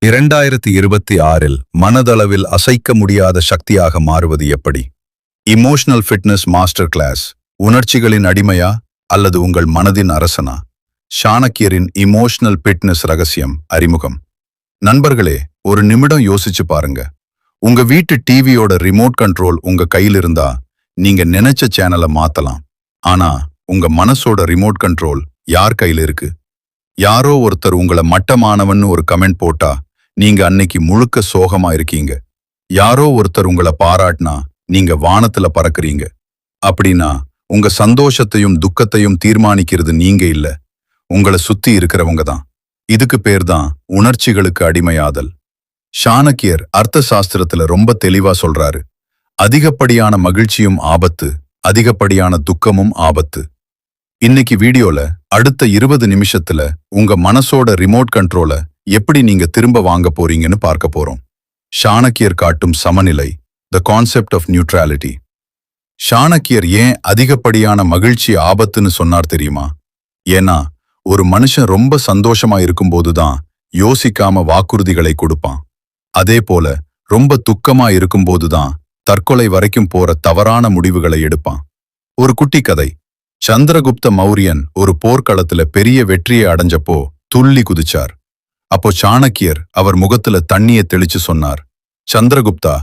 2026இல் மனதளவில் அசைக்க முடியாத சக்தியாக மாறுவது எப்படி? Emotional fitness master class. உணர்ச்சிகளின் அடிமையா அல்லது உங்கள் மனதின் அரசனா? சாணக்கியரின் இமோஷனல் ஃபிட்னஸ் ரகசியம் அறிமுகம். நண்பர்களே, ஒரு நிமிடம் யோசிச்சு பாருங்க. உங்க வீட்டு டிவியோட ரிமோட் கண்ட்ரோல் உங்க கையில் இருந்தா நீங்க நினைச்ச சேனலை மாத்தலாம். ஆனா உங்க மனசோட ரிமோட் கண்ட்ரோல் யார் கையில் இருக்கு? யாரோ ஒருத்தர் உங்களை மட்டமானவன்னு ஒரு கமெண்ட் போட்டா நீங்க அன்னைக்கு முழுக்க சோகமா இருக்கீங்க. யாரோ ஒருத்தர் உங்களை பாராட்டினா நீங்க வானத்துல பறக்குறீங்க. அப்படின்னா உங்க சந்தோஷத்தையும் துக்கத்தையும் தீர்மானிக்கிறது நீங்க இல்ல, உங்களை சுத்தி இருக்கிறவங்க தான். இதுக்கு பேர் தான் உணர்ச்சிகளுக்கு அடிமையாதல். சாணக்கியர் அர்த்த சாஸ்திரத்துல ரொம்ப தெளிவா சொல்றாரு, அதிகப்படியான மகிழ்ச்சியும் ஆபத்து, அதிகப்படியான துக்கமும் ஆபத்து. இன்னைக்கு வீடியோல அடுத்த 20 நிமிஷத்துல உங்க மனசோட ரிமோட் கண்ட்ரோல எப்படி நீங்க திரும்ப வாங்க போறீங்கன்னு பார்க்க போறோம். சாணக்கியர் காட்டும் சமநிலை, த கான்செப்ட் ஆஃப் நியூட்ராலிட்டி. சாணக்கியர் ஏன் அதிகப்படியான மகிழ்ச்சி ஆபத்துன்னு சொன்னார் தெரியுமா? ஏன்னா ஒரு மனுஷன் ரொம்ப சந்தோஷமா இருக்கும்போதுதான் யோசிக்காம வாக்குறுதிகளை கொடுப்பான். அதே போல ரொம்ப துக்கமா இருக்கும்போதுதான் தற்கொலை வரைக்கும் போற தவறான முடிவுகளை எடுப்பான். ஒரு குட்டி கதை. சந்திரகுப்த மௌரியன் ஒரு போர்க்களத்துல பெரிய வெற்றியை அடைஞ்சப்போ துள்ளி குதிச்சார். அப்போ சாணக்கியர் அவர் முகத்துல தண்ணியை தெளிச்சு சொன்னார், சந்திரகுப்தா,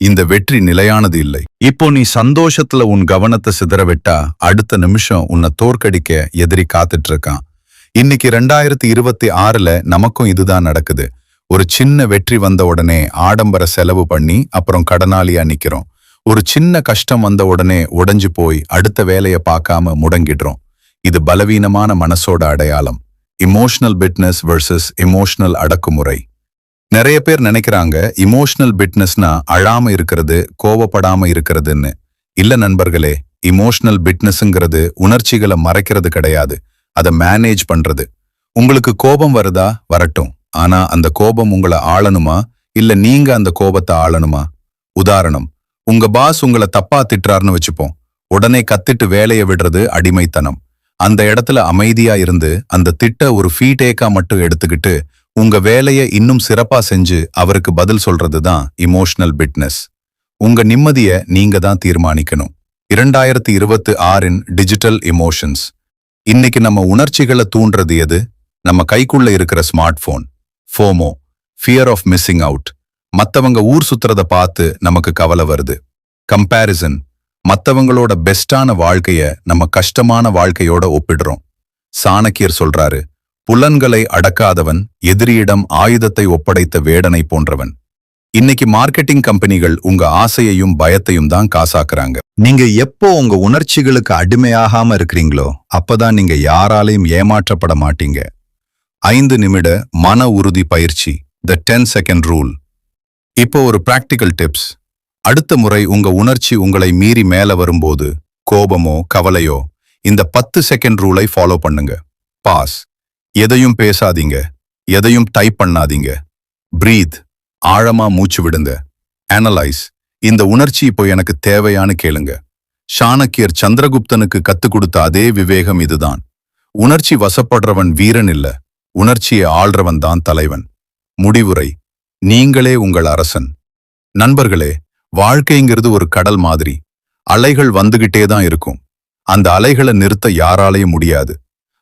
இந்த வெற்றி நிலையானது இல்லை. இப்போ நீ சந்தோஷத்துல உன் கவனத்தை சிதறவிட்டா அடுத்த நிமிஷம் உன்னை தோற்கடிக்க எதிரி காத்துட்டு இருக்கான். இன்னைக்கு 2026ல நமக்கும் இதுதான் நடக்குது. ஒரு சின்ன வெற்றி வந்த உடனே ஆடம்பர செலவு பண்ணி அப்புறம் கடனாளியா நிக்கிறோம். ஒரு சின்ன கஷ்டம் வந்த உடனே உடைஞ்சு போய் அடுத்த வேலையை பார்க்காம முடங்கிடுறோம். இது பலவீனமான மனசோட அடையாளம். இமோஷனல் பிட்னஸ் வெர்சஸ் இமோஷனல் அடக்குமுறை. நிறைய பேர் நினைக்கிறாங்க இமோஷனல் பிட்னஸ்னா அழாம இருக்கிறது, கோவப்படாம இருக்கிறதுன்னு. இல்ல நண்பர்களே, இமோஷனல் பிட்னஸ்ங்கிறது உணர்ச்சிகளை மறைக்கிறது கிடையாது, அதை மேனேஜ் பண்றது. உங்களுக்கு கோபம் வருதா? வரட்டும். ஆனா அந்த கோபம் உங்களை ஆளணுமா இல்ல நீங்க அந்த கோபத்தை ஆளணுமா? உதாரணம், உங்க பாஸ் உங்களை தப்பா திட்டுறாருன்னு வச்சுப்போம். உடனே கத்திட்டு வேலையை விடுறது அடிமைத்தனம். அந்த இடத்துல அமைதியா இருந்து அந்த திட்ட ஒரு ஃபீடேக்கா மட்டும் எடுத்துக்கிட்டு உங்க வேலையை இன்னும் சிறப்பா செஞ்சு அவருக்கு பதில் சொல்றது தான் இமோஷனல் பிட்னஸ். உங்க நிம்மதியை நீங்க தான் தீர்மானிக்கணும். 2026இன் டிஜிட்டல் இமோஷன்ஸ். இன்னைக்கு நம்ம உணர்ச்சிகளை தூண்டுறது எது? நம்ம கைக்குள்ள இருக்கிற smart phone. FOMO, fear of missing out. மத்தவங்க ஊர் சுத்துறத பார்த்து நமக்கு கவலை வருது. கம்பேரிசன், மத்தவங்களோட பெஸ்டான வாழ்க்கைய நம்ம கஷ்டமான வாழ்க்கையோட ஒப்பிடுறோம். சாணக்கியர் சொல்றாரு, புலன்களை அடக்காதவன் எதிரியிடம் ஆயுதத்தை ஒப்படைத்த வேடனை போன்றவன். இன்னைக்கு மார்க்கெட்டிங் கம்பெனிகள் உங்க ஆசையையும் பயத்தையும் தான் காசாக்குறாங்க. நீங்க எப்போ உங்க உணர்ச்சிகளுக்கு அடிமையாகாம இருக்கிறீங்களோ அப்பதான் நீங்க யாராலையும் ஏமாற்றப்பட மாட்டீங்க. 5 நிமிட மன உறுதி பயிற்சி, த 10 செகண்ட் ரூல். இப்போ ஒரு பிராக்டிக்கல் டிப்ஸ். அடுத்த முறை உங்க உணர்ச்சி உங்களை மீறி மேல வரும்போது, கோபமோ கவலையோ, இந்த 10 செகண்ட் ரூலை ஃபாலோ பண்ணுங்க. பாஸ், எதையும் பேசாதீங்க, எதையும் டைப் பண்ணாதீங்க. பிரீத், ஆழமா மூச்சு விடுங்க. அனலைஸ், இந்த உணர்ச்சி இப்போ எனக்கு தேவையான்னு கேளுங்க. சாணக்கியர் சந்திரகுப்தனுக்கு கத்து கொடுத்த அதே விவேகம் இதுதான். உணர்ச்சி வசப்படுறவன் வீரன் இல்ல, உணர்ச்சியை ஆள்றவன் தான் தலைவன். முடிவுரை, நீங்களே உங்கள் அரசன். நண்பர்களே, வாழ்க்கைங்கிறது ஒரு கடல் மாதிரி. அலைகள் வந்துகிட்டே தான் இருக்கும். அந்த அலைகளை நிறுத்த யாராலையும் முடியாது.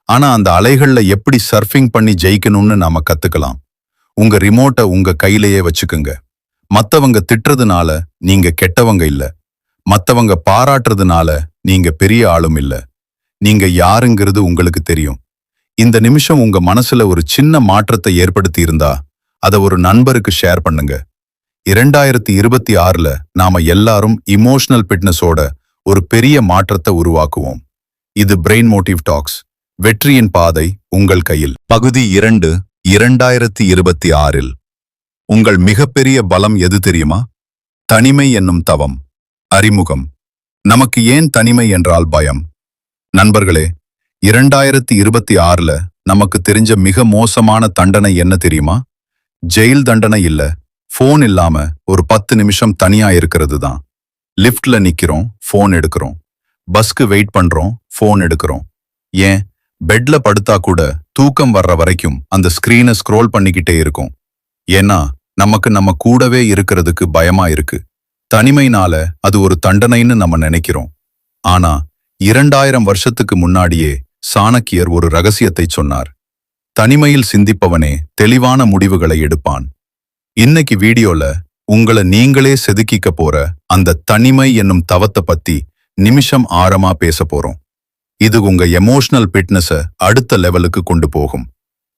ஆனா அந்த அலைகள்ல எப்படி சர்ஃபிங் பண்ணி ஜெயிக்கணும்னு நாம கத்துக்கலாம். உங்க ரிமோட்டை உங்க கையிலேயே வச்சுக்குங்க. மத்தவங்க திட்டுறதுனால நீங்க கெட்டவங்க இல்ல, மத்தவங்க பாராட்டுறதுனால நீங்க பெரிய ஆளும் இல்ல. நீங்க யாருங்கிறது உங்களுக்கு தெரியும். இந்த நிமிஷம் உங்க மனசுல ஒரு சின்ன மாற்றத்தை ஏற்படுத்தி இருந்தா அதை ஒரு நண்பருக்கு ஷேர் பண்ணுங்க. 2026ல நாம எல்லாரும் இமோஷனல் ஃபிட்னஸோட ஒரு பெரிய மாற்றத்தை உருவாக்குவோம். இது பிரெயின் மோட்டிவ் டாக்ஸ். வெற்றியின் பாதை உங்கள் கையில். பகுதி 2, 2026இல். உங்கள் மிகப்பெரிய பலம் எது தெரியுமா? தனிமை என்னும் தவம். அறிமுகம். நமக்கு ஏன் தனிமை என்றால் பயம்? நண்பர்களே, 2026ல நமக்கு தெரிஞ்ச மிக மோசமான தண்டனை என்ன தெரியுமா? ஜெயில் தண்டனை இல்ல, போன் இல்லாம ஒரு 10 நிமிஷம் தனியா இருக்கிறது தான். லிஃப்ட்ல நிக்கிறோம், போன் எடுக்கிறோம். பஸ்க்கு வெயிட் பண்றோம், போன் எடுக்கிறோம். ஏன், பெட்ல படுத்தா கூட தூக்கம் வர்ற வரைக்கும் அந்த ஸ்கிரீனை ஸ்க்ரோல் பண்ணிக்கிட்டே இருக்கும். ஏன்னா நமக்கு நம்ம கூடவே இருக்கிறதுக்கு பயமா இருக்கு. தனிமைனால அது ஒரு தண்டனைன்னு நம்ம நினைக்கிறோம். ஆனா 2000 வருஷத்துக்கு முன்னாடியே சாணக்கியர் ஒரு ரகசியத்தை சொன்னார். தனிமையில் சிந்திப்பவனே தெளிவான முடிவுகளை எடுப்பான். இன்னைக்கு வீடியோல உங்களை நீங்களே செதுக்கிக்க போற அந்த தனிமை என்னும் தவத்தை பத்தி நிமிஷம் ஆழமா பேச போறோம். இது உங்க எமோஷனல் ஃபிட்னஸ அடுத்த லெவலுக்கு கொண்டு போகும்.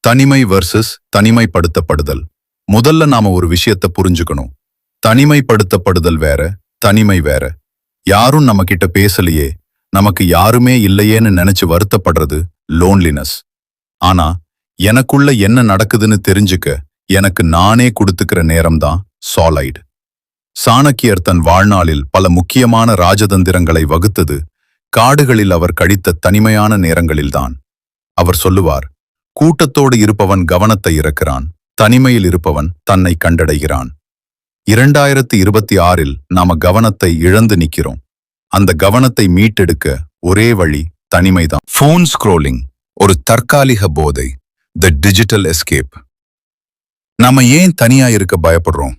தனிமை வர்சஸ் தனிமைப்படுத்தப்படுதல். முதல்ல நாம ஒரு விஷயத்தை புரிஞ்சுக்கணும். தனிமைப்படுத்தப்படுதல் வேற, தனிமை வேற. யாரும் நம்ம கிட்ட பேசலையே, நமக்கு யாருமே இல்லையேன்னு நினைச்சு வருத்தப்படுறது லோன்லினஸ். ஆனா எனக்குள்ள என்ன நடக்குதுன்னு தெரிஞ்சுக்க எனக்கு நானே கொடுத்துக்கிற நேரம்தான் சாலைடு. சாணக்கியர் தன் வாழ்நாளில் பல முக்கியமான ராஜதந்திரங்களை வகுத்தது காடுகளில் அவர் கழித்த தனிமையான நேரங்களில்தான். அவர் சொல்லுவார், கூட்டத்தோடு இருப்பவன் கவனத்தை இறக்கிறான், தனிமையில் இருப்பவன் தன்னை கண்டடைகிறான். 2026 நாம கவனத்தை இழந்து நிக்கிறோம். அந்த கவனத்தை மீட்டெடுக்க ஒரே வழி தனிமைதான். ஃபோன் ஸ்க்ரோலிங் ஒரு தற்காலிக போதை, தி டிஜிட்டல் எஸ்கேப். நாம ஏன் தனியா இருக்க பயப்படுறோம்?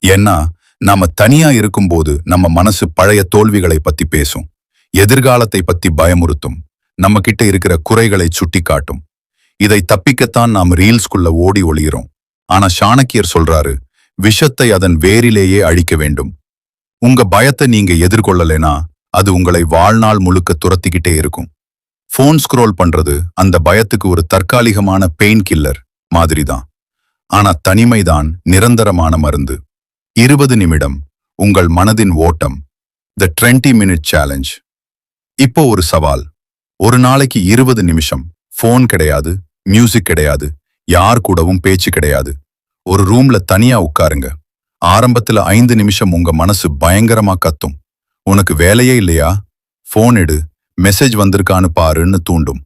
ஏன்னா நாம தனியா இருக்கும்போது நம்ம மனசு பழைய தோல்விகளை பத்தி பேசும், எதிர்காலத்தை பத்தி பயமுறுத்தும், நம்ம கிட்ட இருக்கிற குறைகளை சுட்டி காட்டும். இதை தப்பிக்கத்தான் நாம் ரீல்ஸ்குள்ள ஓடி ஒளிகிறோம். ஆனா சாணக்கியர் சொல்றாரு, விஷத்தை அதன் வேரிலேயே அழிக்க வேண்டும். உங்க பயத்தை நீங்க எதிர்கொள்ளலைனா அது உங்களை வாழ்நாள் முழுக்க துரத்திக்கிட்டே இருக்கும். போன் ஸ்க்ரோல் பண்றது அந்த பயத்துக்கு ஒரு தற்காலிகமான பெயின் கில்லர் மாதிரிதான். ஆனா தனிமைதான் நிரந்தரமான மருந்து. 20 நிமிடம் உங்கள் மனதின் ஓட்டம், தி 20 மினிட் சேலஞ்ச். இப்போ ஒரு சவால். ஒரு நாளைக்கு 20 நிமிஷம் போன் கிடையாது, மியூசிக் கிடையாது, யார் கூடவும் பேச்சு கிடையாது. ஒரு ரூம்ல தனியா உட்காருங்க. ஆரம்பத்துல 5 நிமிஷம் உங்க மனசு பயங்கரமா கத்தும். உனக்கு வேலையே இல்லையா? போன் எடு, மெசேஜ் வந்திருக்கான்னு பாருன்னு தூண்டும்.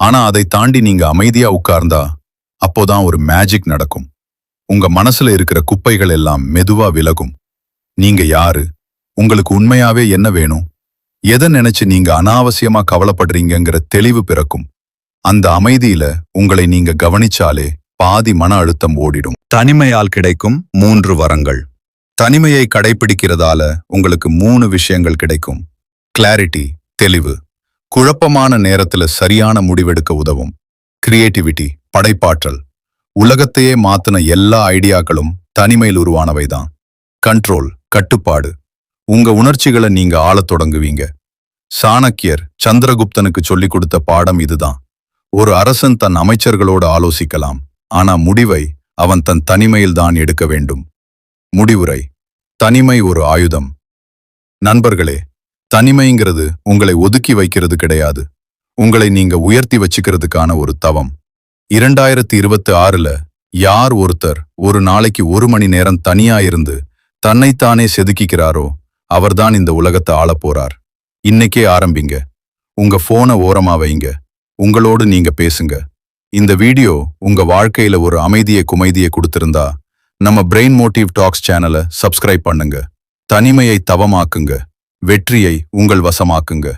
ஆனா அதை தாண்டி நீங்க அமைதியா உட்கார்ந்தா அப்போதான் ஒரு மேஜிக் நடக்கும். உங்க மனசுல இருக்கிற குப்பைகள் எல்லாம் மெதுவா விலகும். நீங்க யாரு? உங்களுக்கு உண்மையாவே என்ன வேணும்? எதை நினைச்சு நீங்க அனாவசியமா கவலைப்படுறீங்கிற தெளிவு பிறக்கும். அந்த அமைதியில உங்களை நீங்க கவனிச்சாலே பாதி மன அழுத்தம் ஓடிடும். தனிமையால் கிடைக்கும் 3 வரங்கள். தனிமையை கடைபிடிக்கிறதால உங்களுக்கு 3 விஷயங்கள் கிடைக்கும். கிளாரிட்டி, தெளிவு. குழப்பமான நேரத்துல சரியான முடிவெடுக்க உதவும். கிரியேட்டிவிட்டி, படைப்பாற்றல். உலகத்தையே மாத்தின எல்லா ஐடியாக்களும் தனிமையில் உருவானவைதான். கண்ட்ரோல், கட்டுப்பாடு. உங்க உணர்ச்சிகளை நீங்க ஆளத் தொடங்குவீங்க. சாணக்கியர் சந்திரகுப்தனுக்கு சொல்லிக் கொடுத்த பாடம் இதுதான். ஒரு அரசன் தன் அமைச்சர்களோடு ஆலோசிக்கலாம், ஆனா முடிவை அவன் தன் தனிமையில் தான் எடுக்க வேண்டும். முடிவுரை: தனிமை ஒரு ஆயுதம். நண்பர்களே, தனிமைங்கிறது உங்களை ஒதுக்கி வைக்கிறது கிடையாது, உங்களை நீங்க உயர்த்தி வச்சுக்கிறதுக்கான ஒரு தவம். 2026ல யார் ஒருத்தர் ஒரு நாளைக்கு 1 மணி நேரம் தனியா இருந்து தன்னைத்தானே செதுக்கிக்கிறாரோ அவர்தான் இந்த உலகத்தை ஆளப் போறார். இன்னைக்கே ஆரம்பிங்க. உங்க போனை ஓரமா வைங்க, உங்களோடு நீங்க பேசுங்க. இந்த வீடியோ உங்க வாழ்க்கையில ஒரு அமைதியை குமைதியை கொடுத்திருந்தா நம்ம பிரெயின் மோட்டிவ் டாக்ஸ் சேனலை சப்ஸ்கிரைப் பண்ணுங்க. தனிமையை தவமாக்குங்க, வெற்றியை உங்கள் வசமாக்குங்க.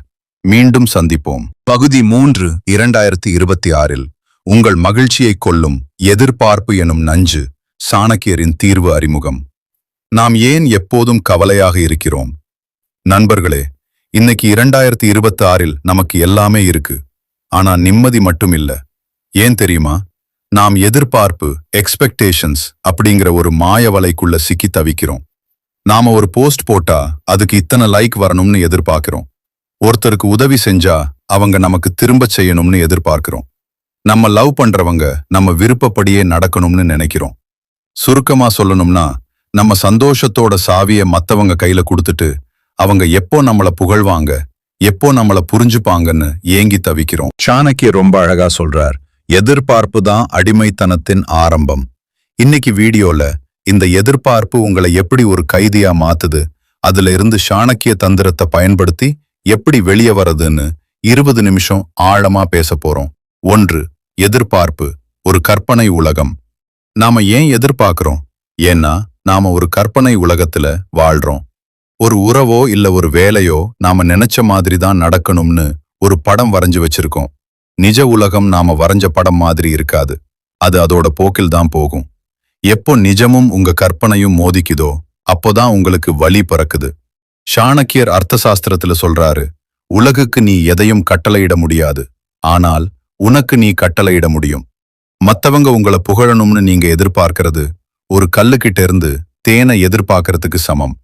மீண்டும் சந்திப்போம். பகுதி 3, 2026. உங்கள் மகிழ்ச்சியை கொல்லும் எதிர்பார்ப்பு எனும் நஞ்சு. சாணக்கியரின் தீர்வு அறிமுகம். நாம் ஏன் எப்போதும் கவலையாக இருக்கிறோம்? நண்பர்களே, இன்னைக்கு 2026 நமக்கு எல்லாமே இருக்கு, ஆனா நிம்மதி மட்டும் இல்ல. ஏன் தெரியுமா? நாம் எதிர்பார்ப்பு, எக்ஸ்பெக்டேஷன்ஸ் அப்படிங்கிற ஒரு மாய வலைக்குள்ள சிக்கி தவிக்கிறோம். நாம ஒரு போஸ்ட் போட்டா அதுக்கு இத்தனை லைக் வரணும்னு எதிர்பார்க்கிறோம். ஒருத்தருக்கு உதவி செஞ்சா அவங்க நமக்கு திரும்ப செய்யணும்னு எதிர்பார்க்கிறோம். நம்ம லவ் பண்றவங்க நம்ம விருப்பப்படியே நடக்கணும்னு நினைக்கிறோம். சுருக்கமா சொல்லணும்னா, நம்ம சந்தோஷத்தோட சாவிய மத்தவங்க கையில கொடுத்துட்டு அவங்க எப்போ நம்மள புகழ்வாங்க, எப்போ நம்மள புரிஞ்சுப்பாங்கன்னு ஏங்கி தவிக்கிறோம். சாணக்கியர் ரொம்ப அழகா சொல்றார், எதிர்பார்ப்பு தான் அடிமைத்தனத்தின் ஆரம்பம். இன்னைக்கு வீடியோல இந்த எதிர்பார்ப்பு உங்களை எப்படி ஒரு கைதியா மாத்துது, அதுல இருந்து சாணக்கிய தந்திரத்தை பயன்படுத்தி எப்படி வெளியே வரதுன்னு 20 நிமிஷம் ஆழமா பேச போறோம். 1. எதிர்பார்ப்பு ஒரு கற்பனை உலகம். நாம ஏன் எதிர்பார்க்கிறோம்? ஏன்னா நாம ஒரு கற்பனை உலகத்துல வாழ்றோம். ஒரு உறவோ இல்ல ஒரு வேலையோ நாம நினைச்ச மாதிரி தான் நடக்கணும்னு ஒரு படம் வரைஞ்சு வச்சிருக்கோம். நிஜ உலகம் நாம வரைஞ்ச படம் மாதிரி இருக்காது, அது அதோட போக்கில் தான் போகும். எப்போ நிஜமும் உங்க கற்பனையும் மோதிக்குதோ அப்போதான் உங்களுக்கு வலி பிறக்குது. சாணக்கியர் அர்த்தசாஸ்திரத்துல சொல்றாரு, உலகுக்கு நீ எதையும் கட்டளையிட முடியாது, ஆனால் உனக்கு நீ கட்டளையிட முடியும். மத்தவங்க உங்களை புகழணும்னு நீங்க எதிர்பார்க்கிறது ஒரு கல்லுகிட்ட இருந்து தேனை எதிர்பார்க்கறதுக்கு சமம்.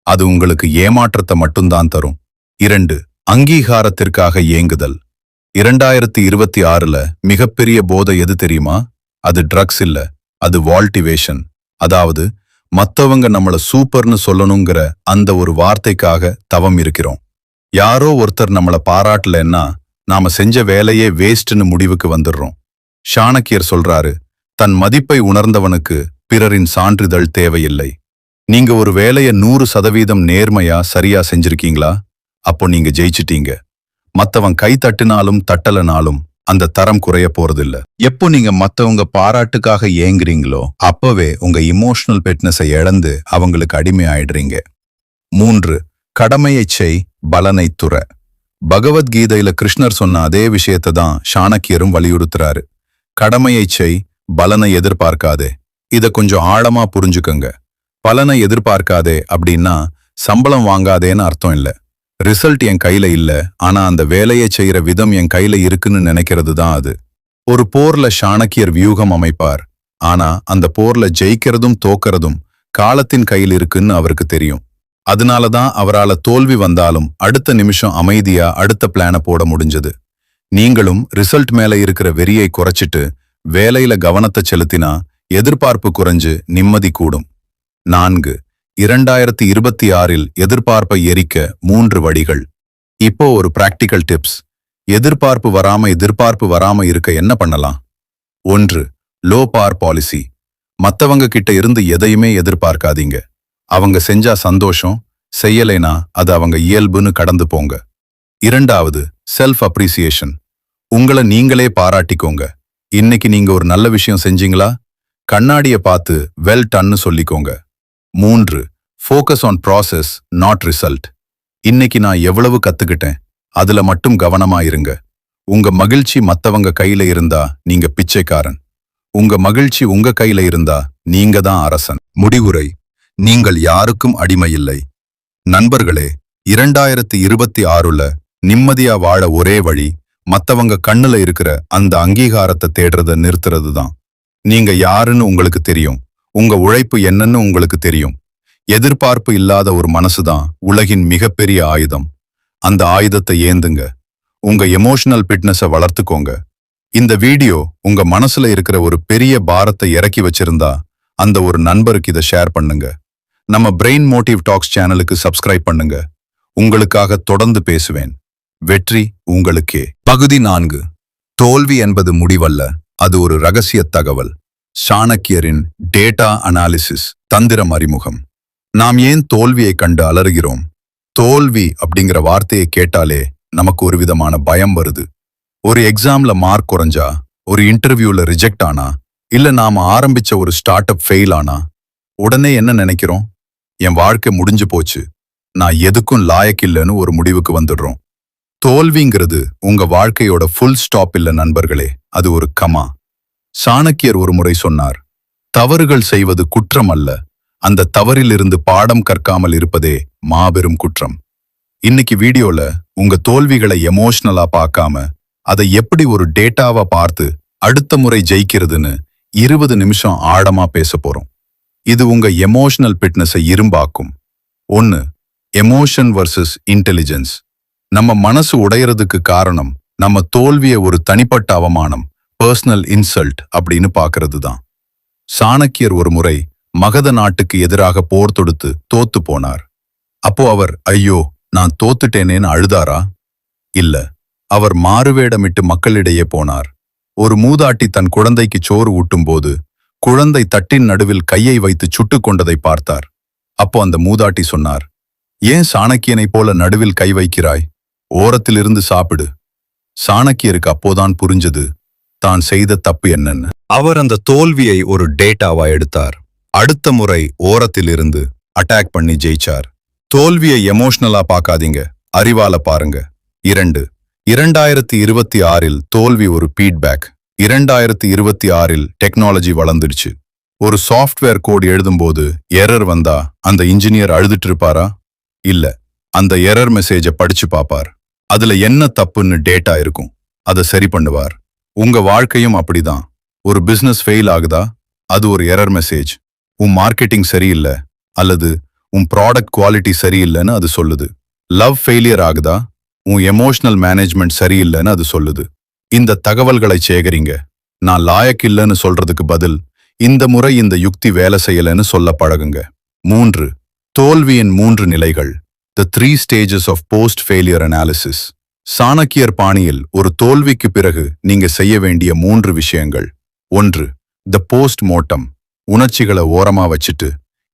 அது உங்களுக்கு ஏமாற்றத்தை மட்டும்தான் தரும். 2. அங்கீகாரத்திற்காக ஏங்குதல். 2026ல மிகப்பெரிய போதை எது தெரியுமா? அது ட்ரக்ஸ் இல்ல, அது வால்டிவேஷன். அதாவது மத்தவங்க நம்மள சூப்பர்னு சொல்லணுங்கிற அந்த ஒரு வார்த்தைக்காக தவம் இருக்கிறோம். யாரோ ஒருத்தர் நம்மள பாராட்டலன்னா நாம செஞ்ச வேலையே வேஸ்ட்னு முடிவுக்கு வந்துடுறோம். சாணக்கியர் சொல்றாரு, தன் மதிப்பை உணர்ந்தவனுக்கு பிறரின் சான்றிதழ் தேவையில்லை. நீங்க ஒரு வேலையை 100% நேர்மையா சரியா செஞ்சிருக்கீங்களா? அப்போ நீங்க ஜெயிச்சிட்டீங்க. மத்தவன் கை தட்டினாலும் தட்டலனாலும் அந்த தரம் குறைய போறதில்ல. எப்போ நீங்க மத்தவங்க பாராட்டுக்காக ஏங்குறீங்களோ அப்பவே உங்க இமோஷனல் ஃபிட்னஸை இழந்து அவங்களுக்கு அடிமை ஆயிடுறீங்க. 3. கடமையைச் செய், பலனை துற. பகவத்கீதையில கிருஷ்ணர் சொன்ன அதே விஷயத்தை தான் சாணக்கியரும் வலியுறுத்துறாரு. கடமையைச் செய், பலனை எதிர்பார்க்காதே. இத கொஞ்சம் ஆழமா புரிஞ்சுக்கங்க. பலனை எதிர்பார்க்காதே அப்படின்னா சம்பளம் வாங்காதேன்னு அர்த்தம் இல்ல. ரிசல்ட் என் கையில இல்ல, ஆனா அந்த வேலையை செய்யற விதம் என் கையில இருக்குன்னு நினைக்கிறது தான் அது. ஒரு போர்ல சாணக்கியர் வியூகம் அமைப்பார், ஆனா அந்த போர்ல ஜெயிக்கிறதும் தோக்கறதும் காலத்தின் கையில் இருக்குன்னு அவருக்கு தெரியும். அதனாலதான் அவரால தோல்வி வந்தாலும் அடுத்த நிமிஷம் அமைதியா அடுத்த பிளான போட முடிஞ்சது. நீங்களும் ரிசல்ட் மேல இருக்கிற வெறியை குறைச்சிட்டு வேலையில கவனத்தை செலுத்தினா எதிர்பார்ப்பு குறைஞ்சு நிம்மதி கூடும். 4. 2026ல் எதிர்பார்ப்பை எரிக்க 3 வழிகள். இப்போ ஒரு பிராக்டிக்கல் டிப்ஸ். எதிர்பார்ப்பு வராம இருக்க என்ன பண்ணலாம்? 1. லோ பார் பாலிசி. மத்தவங்க கிட்ட இருந்து எதையுமே எதிர்பார்க்காதீங்க. அவங்க செஞ்சா சந்தோஷம், செய்யலைனா அது அவங்க இயல்புன்னு கடந்து போங்க. 2. Self appreciation. உங்களை நீங்களே பாராட்டிக்கோங்க. இன்னைக்கு நீங்க ஒரு நல்ல விஷயம் செஞ்சீங்களா? கண்ணாடிய பார்த்து வெல் டன்னு சொல்லிக்கோங்க. 3. Focus on process, not result. இன்னைக்கு நான் எவ்வளவு கத்துக்கிட்டேன் அதுல மட்டும் கவனமா இருங்க. உங்க மகிழ்ச்சி மத்தவங்க கையில இருந்தா நீங்க பிச்சைக்காரன். உங்க மகிழ்ச்சி உங்க கையில இருந்தா நீங்க தான் அரசன். முடிவுரை: நீங்கள் யாருக்கும் அடிமையில்லை. நண்பர்களே, 2026ல நிம்மதியா வாழ ஒரே வழி மத்தவங்க கண்ணுல இருக்கிற அந்த அங்கீகாரத்தை தேடுறத நிறுத்துறது தான். நீங்க யாருன்னு உங்களுக்கு தெரியும், உங்க உழைப்பு என்னன்னு உங்களுக்கு தெரியும். எதிர்பார்ப்பு இல்லாத ஒரு மனசுதான் உலகின் மிகப்பெரிய ஆயுதம். அந்த ஆயுதத்தை ஏந்துங்க. உங்க எமோஷனல் ஃபிட்னஸை வளர்த்துக்கோங்க. இந்த வீடியோ உங்க மனசுல இருக்கிற ஒரு பெரிய பாரத்தை இறக்கி வச்சிருந்தா அந்த ஒரு நண்பருக்கு இதை ஷேர் பண்ணுங்க. நம்ம பிரெயின் மோட்டிவ் டாக்ஸ் சேனலுக்கு சப்ஸ்கிரைப் பண்ணுங்க. உங்களுக்காக தொடர்ந்து பேசுவேன். வெற்றி உங்களுக்கே. பகுதி 4. தோல்வி என்பது முடிவல்ல, அது ஒரு ரகசிய தகவல். சாணக்கியரின் டேட்டா அனாலிசிஸ் தந்திரம் அறிமுகம். நாம் ஏன் தோல்வியை கண்டு அலறுகிறோம்? தோல்வி அப்படிங்கிற வார்த்தையை கேட்டாலே நமக்கு ஒரு விதமான பயம் வருது. ஒரு எக்ஸாம்ல மார்க் குறைஞ்சா, ஒரு இன்டர்வியூல ரிஜெக்ட் ஆனா, இல்ல நாம ஆரம்பிச்ச ஒரு ஸ்டார்ட் அப் ஃபெயில் ஆனா உடனே என்ன நினைக்கிறோம்? என் வாழ்க்கை முடிஞ்சு போச்சு, நான் எதுக்கும் லாயக் இல்லைன்னு ஒரு முடிவுக்கு வந்துடுறோம். தோல்விங்கிறது உங்க வாழ்க்கையோட ஃபுல் ஸ்டாப் இல்ல நண்பர்களே, அது ஒரு கமா. சாணக்கியர் ஒரு முறை சொன்னார், தவறுகள் செய்வது குற்றம் அல்ல, அந்த தவறிலிருந்து பாடம் கற்காமல் இருப்பதே மாபெரும் குற்றம். இன்னைக்கு வீடியோல உங்க தோல்விகளை எமோஷனலா பார்க்காம அதை எப்படி ஒரு டேட்டாவா பார்த்து அடுத்த முறை ஜெயிக்கிறதுன்னு 20 நிமிஷம் ஆழமா பேச போறோம். இது உங்க எமோஷனல் ஃபிட்னஸை இரும்பாக்கும். 1. Emotion versus intelligence. நம்ம மனசு உடையறதுக்கு காரணம் நம்ம தோல்வியை ஒரு தனிப்பட்ட அவமானம், பர்சனல் இன்சல்ட் அப்படின்னு பார்க்கறது தான். சாணக்கியர் ஒரு முறை மகத நாட்டுக்கு எதிராக போர் தொடுத்து தோத்து போனார். அப்போ அவர் ஐயோ நான் தோத்துட்டேனேன்னு அழுதாரா? இல்ல, அவர் மாறுவேடமிட்டு மக்களிடையே போனார். ஒரு மூதாட்டி தன் குழந்தைக்கு சோறு ஊட்டும் போது குழந்தை தட்டின் நடுவில் கையை வைத்து சுட்டு கொண்டதை பார்த்தார். அப்போ அந்த மூதாட்டி சொன்னார், ஏன் சாணக்கியனைப் போல நடுவில் கை வைக்கிறாய்? ஓரத்திலிருந்து சாப்பிடு. சாணக்கியருக்கு அப்போதான் புரிஞ்சது தான் செய்த தப்பு என்னன்னு. அவர் அந்த தோல்வியை ஒரு டேட்டாவா எடுத்தார். அடுத்த முறை ஓரத்திலிருந்து அட்டாக் பண்ணி ஜெயிச்சார். தோல்வியை எமோஷனலா பார்க்காதீங்க, அறிவால பாருங்க. 2. 2026ல் தோல்வி ஒரு ஃபீட்பேக். 2026ல் டெக்னாலஜி வளர்ந்துடுச்சு. ஒரு சாஃப்ட்வேர் கோட் எழுதும்போது எரர் வந்தா அந்த இன்ஜினியர் அழுதுட்டு இருப்பாரா? இல்ல, அந்த எரர் மெசேஜை படிச்சு பாப்பார். அதுல என்ன தப்புன்னு டேட்டா இருக்கும், அதை சரி பண்ணுவார். உங்க வாழ்க்கையும் அப்படிதான். ஒரு பிசினஸ் ஃபெயில் ஆகுதா, அது ஒரு எரர் மெசேஜ். உன் மார்க்கெட்டிங் சரியில்லை அல்லது உன் ப்ராடக்ட் குவாலிட்டி சரியில்லைன்னு அது சொல்லுது. லவ் ஃபெயிலியர் ஆகுதா, உன் எமோஷனல் மேனேஜ்மெண்ட் சரியில்லைன்னு அது சொல்லுது. இந்த தகவல்களை சேகரிங்க. நான் லாயக் இல்லைன்னு சொல்றதுக்கு பதில் இந்த முறை இந்த யுக்தி வேலை செய்யலைன்னு சொல்ல பழகுங்க. 3. தோல்வியின் 3 நிலைகள். The 3 stages of post-failure analysis. சாணக்கியர் பாணியில் ஒரு தோல்விக்கு பிறகு நீங்க செய்ய வேண்டிய 3 விஷயங்கள். 1. The post-mortem. உணர்ச்சிகளை ஓரமா வச்சுட்டு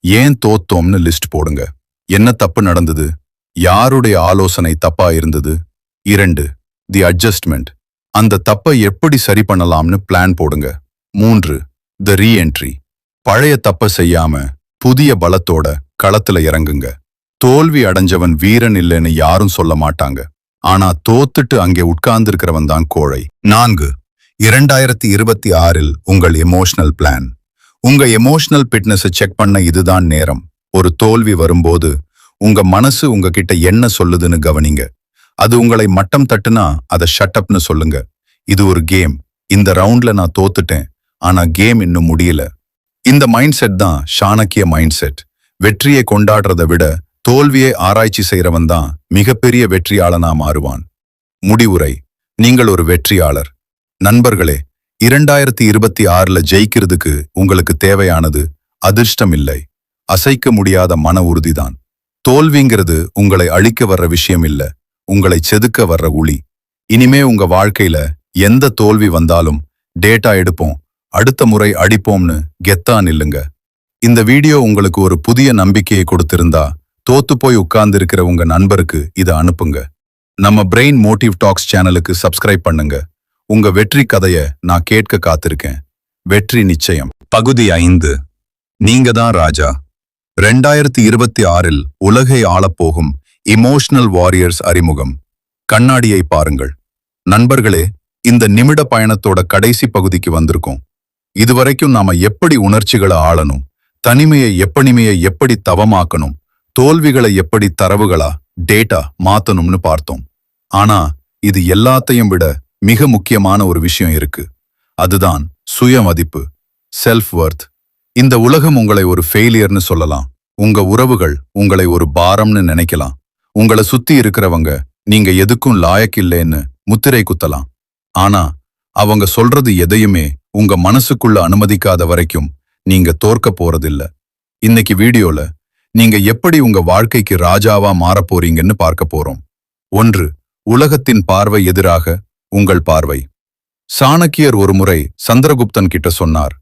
ஏன் தோத்தோம்னு லிஸ்ட் போடுங்க. என்ன தப்பு நடந்தது, யாருடைய ஆலோசனை தப்பா இருந்தது. 2. தி அட்ஜஸ்ட்மெண்ட். அந்த தப்பை எப்படி சரி பண்ணலாம்னு பிளான் போடுங்க. 3. தி ரீஎன்ட்ரி. பழைய தப்பை செய்யாம புதிய பலத்தோட களத்துல இறங்குங்க. தோல்வி அடைஞ்சவன் வீரன் இல்லைன்னு யாரும் சொல்ல மாட்டாங்க. ஆனா தோத்துட்டு அங்கே உட்கார்ந்திருக்கிறவன் தான் கோழை. 4. 2026 உங்கள் எமோஷனல் பிளான். உங்க எமோஷனல் ஃபிட்னஸை செக் பண்ண இதுதான் நேரம். ஒரு தோல்வி வரும்போது உங்க மனசு உங்ககிட்ட என்ன சொல்லுதுன்னு கவனிங்க. அது உங்களை மட்டம் தட்டுனா அதை ஷட் அப்னு சொல்லுங்க. இது ஒரு கேம். இந்த ரவுண்ட்ல நான் தோத்துட்டேன், ஆனா கேம் இன்னும் முடியல. இந்த மைண்ட் செட் தான் சாணக்கிய மைண்ட் செட். வெற்றியை கொண்டாடுறதை விட தோல்வியை ஆராய்ச்சி செய்யறவன் தான் மிகப்பெரிய வெற்றியாளனா மாறுவான். முடிவுரை: நீங்கள் ஒரு வெற்றியாளர். நண்பர்களே, 2026 ஜெயிக்கிறதுக்கு உங்களுக்கு தேவையானது அதிர்ஷ்டம் இல்லை, அசைக்க முடியாத மன உறுதிதான். தோல்விங்கிறது உங்களை அழிக்க வர்ற விஷயம் இல்ல, உங்களை செதுக்க வர்ற உளி. இனிமே உங்க வாழ்க்கையில எந்த தோல்வி வந்தாலும் டேட்டா எடுப்போம், அடுத்த முறை அடிப்போம்னு கெத்தா நில்லுங்க. இந்த வீடியோ உங்களுக்கு ஒரு புதிய நம்பிக்கையை கொடுத்திருந்தா தோத்து போய் உட்கார்ந்திருக்கிற உங்க நண்பருக்கு இதை அனுப்புங்க. நம்ம பிரெயின் மோட்டிவ் டாக்ஸ் சேனலுக்கு சப்ஸ்கிரைப் பண்ணுங்க. உங்க வெற்றி கதைய நான் கேட்க காத்திருக்கேன். வெற்றி நிச்சயம். பகுதி 5. நீங்க தான் ராஜா. 2026 உலகை ஆளப்போகும் இமோஷனல் வாரியர்ஸ் அறிமுகம். கண்ணாடியை பாருங்கள். நண்பர்களே, இந்த நிமிட பயணத்தோட கடைசி பகுதிக்கு வந்திருக்கோம். இதுவரைக்கும் நாம எப்படி உணர்ச்சிகளை ஆளணும், தனிமையை எப்படி தவமாக்கணும், தோல்விகளை எப்படி தரவுகளா டேட்டா மாத்தணும்னு பார்த்தோம். ஆனா இது எல்லாத்தையும் விட மிக முக்கியமான ஒரு விஷயம் இருக்கு. அதுதான் சுயமதிப்பு, செல்ஃப் வொர்த். இந்த உலகம் உங்களை ஒரு ஃபெயிலியர்னு சொல்லலாம். உங்க உறவுகள் உங்களை ஒரு பாரம்னு நினைக்கலாம். உங்களை சுத்தி இருக்கிறவங்க நீங்க எதுக்கும் லாயக்கில்லைன்னு முத்திரை குத்தலாம். ஆனா அவங்க சொல்றது எதையுமே உங்க மனசுக்குள்ள அனுமதிக்காத வரைக்கும் நீங்க தோற்க போறதில்ல. இன்னைக்கு வீடியோல நீங்க எப்படி உங்க வாழ்க்கைக்கு ராஜாவா மாறப் போறீங்கன்னு பார்க்க போறோம். 1. உலகத்தின் பார்வை எதிராக உங்கள் பார்வை. சாணக்கியர் ஒருமுறை சந்திரகுப்தன் கிட்ட சொன்னார்,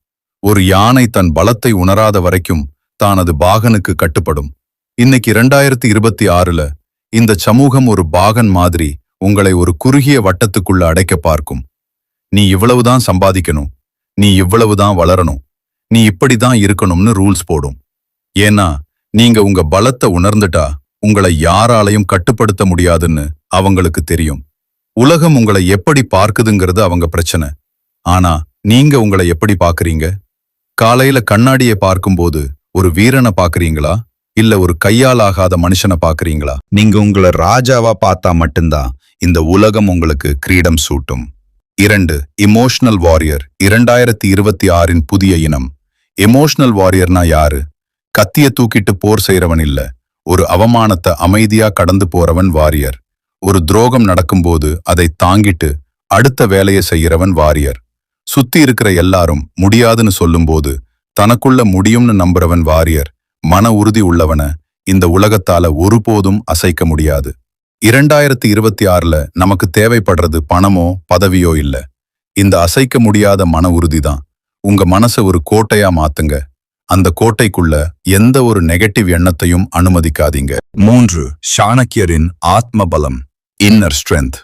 ஒரு யானை தன் பலத்தை உணராத வரைக்கும் தானது பாகனுக்கு கட்டுப்படும். இன்னைக்கு 2026 இந்த சமூகம் ஒரு பாகன் மாதிரி உங்களை ஒரு குறுகிய வட்டத்துக்குள்ள அடைக்க பார்க்கும். நீ இவ்வளவுதான் சம்பாதிக்கணும், நீ இவ்வளவுதான் வளரணும், நீ இப்படிதான் இருக்கணும்னு ரூல்ஸ் போடும். ஏன்னா நீங்க உங்க பலத்தை உணர்ந்துட்டா உங்களை யாராலையும் கட்டுப்படுத்த முடியாதுன்னு அவங்களுக்கு தெரியும். உலகம் உங்களை எப்படி பார்க்குதுங்கிறது அவங்க பிரச்சனை. ஆனா நீங்க உங்களை எப்படி பாக்குறீங்க? காலையில கண்ணாடியை பார்க்கும்போது ஒரு வீரனை பாக்குறீங்களா, இல்ல ஒரு கையால் ஆகாத மனுஷனை பாக்குறீங்களா? நீங்க உங்களை ராஜாவா பார்த்தா மட்டும்தான் இந்த உலகம் உங்களுக்கு கிரீடம் சூட்டும். 2. Emotional warrior. 2026 புதிய இனம். எமோஷனல் வாரியர்னா யாரு? கத்திய தூக்கிட்டு போர் செய்யறவன் இல்ல, ஒரு அவமானத்தை அமைதியா கடந்து போறவன் வாரியர். ஒரு துரோகம் நடக்கும்போது அதை தாங்கிட்டு அடுத்த வேலையை செய்யறவன் வாரியர். சுத்தி இருக்கிற எல்லாரும் முடியாதுன்னு சொல்லும்போது தனக்குள்ள முடியும்னு நம்புறவன் வாரியர். மன உறுதி உள்ளவன இந்த உலகத்தால ஒருபோதும் அசைக்க முடியாது. 2026 நமக்கு தேவைப்படுறது பணமோ பதவியோ இல்ல, இந்த அசைக்க முடியாத மன உறுதிதான். உங்க மனசை ஒரு கோட்டையா மாத்துங்க. அந்த கோட்டைக்குள்ள எந்த ஒரு நெகட்டிவ் எண்ணத்தையும் அனுமதிக்காதீங்க. 3. சாணக்கியரின் ஆத்ம பலம், இன்னர் ஸ்ட்ரென்த்.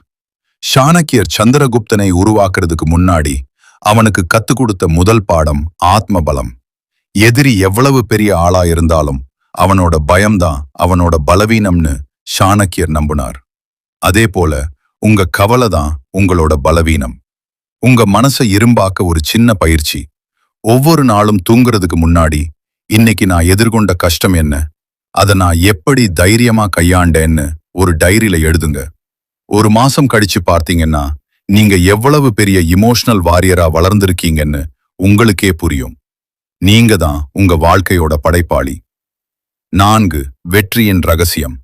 சாணக்கியர் சந்திரகுப்தனை உருவாக்குறதுக்கு முன்னாடி அவனுக்கு கத்து கொடுத்த முதல் பாடம் ஆத்ம பலம். எதிரி எவ்வளவு பெரிய ஆளா இருந்தாலும் அவனோட பயம்தான் அவனோட பலவீனம்னு சாணக்கியர் நம்பினார். அதே போல உங்க கவலை தான் உங்களோட பலவீனம். உங்க மனசை இரும்பாக்க ஒரு சின்ன பயிற்சி. ஒவ்வொரு நாளும் தூங்குறதுக்கு முன்னாடி இன்னைக்கு நான் எதிர்கொண்ட கஷ்டம் என்ன, அதை நான் எப்படி தைரியமா கையாண்டேன்னு ஒரு டைரியில எழுதுங்க. ஒரு மாசம் கழிச்சு பார்த்தீங்கன்னா நீங்க எவ்வளவு பெரிய இமோஷனல் வாரியரா வளர்ந்திருக்கீங்கன்னு உங்களுக்கே புரியும். நீங்க தான் உங்க வாழ்க்கையோட படைப்பாளி. 4. வெற்றியின் ரகசியம்.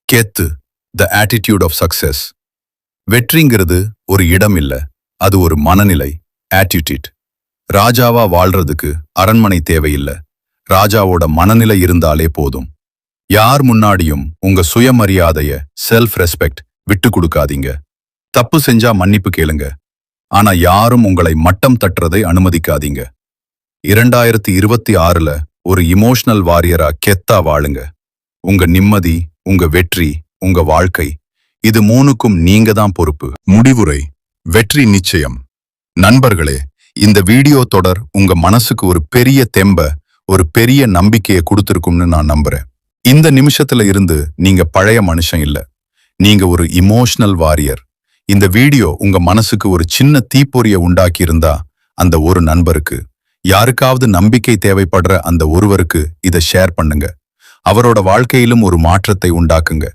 கெத்து, த ஆட்டிடியூட் ஆஃப் சக்சஸ். வெற்றிங்கிறது ஒரு இடம் இல்ல, அது ஒரு மனநிலை, ஆட்டிடியூட். ராஜாவா வாழ்றதுக்கு அரண்மனை தேவையில்லை, ராஜாவோட மனநிலை இருந்தாலே போதும். யார் முன்னாடியும் உங்க சுயமரியாதைய, செல்ஃப் ரெஸ்பெக்ட் விட்டு கொடுக்காதீங்க. தப்பு செஞ்சா மன்னிப்பு கேளுங்க, ஆனா யாரும் உங்களை மட்டம் தட்டுறதை அனுமதிக்காதீங்க. 2026ல ஒரு இமோஷனல் வாரியரா கெத்தா வாழுங்க. உங்க நிம்மதி, உங்க வெற்றி, உங்க வாழ்க்கை, இது 3க்கும் நீங்க தான் பொறுப்பு. முடிவுரை: வெற்றி நிச்சயம். நண்பர்களே, இந்த வீடியோ தொடர் உங்க மனசுக்கு ஒரு பெரிய தெம்ப, ஒரு பெரிய நம்பிக்கையை கொடுத்திருக்கும்னு நான் நம்புறேன். இந்த நிமிஷத்துல இருந்து நீங்க பழைய மனுஷன் இல்ல, நீங்க ஒரு இமோஷனல் வாரியர். இந்த வீடியோ உங்க மனசுக்கு ஒரு சின்ன தீப்பொறியை உண்டாக்கி இருந்தா, அந்த ஒரு நண்பருக்கு, யாருக்காவது நம்பிக்கை தேவைப்படுற அந்த ஒருவருக்கு இதை ஷேர் பண்ணுங்க. அவரோட வாழ்க்கையிலும் ஒரு மாற்றத்தை உண்டாக்குங்க.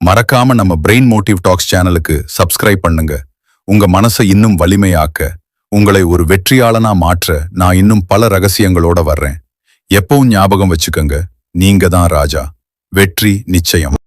மறக்காம நம்ம பிரெயின் மோட்டிவ் டாக்ஸ் சேனலுக்கு சப்ஸ்கிரைப் பண்ணுங்க. உங்க மனசை இன்னும் வலிமையாக்க, உங்களை ஒரு வெற்றியாளனா மாற்ற நான் இன்னும் பல ரகசியங்களோட வர்றேன். எப்பவும் ஞாபகம் வச்சுக்கங்க, நீங்க தான் ராஜா. வெற்றி நிச்சயம்.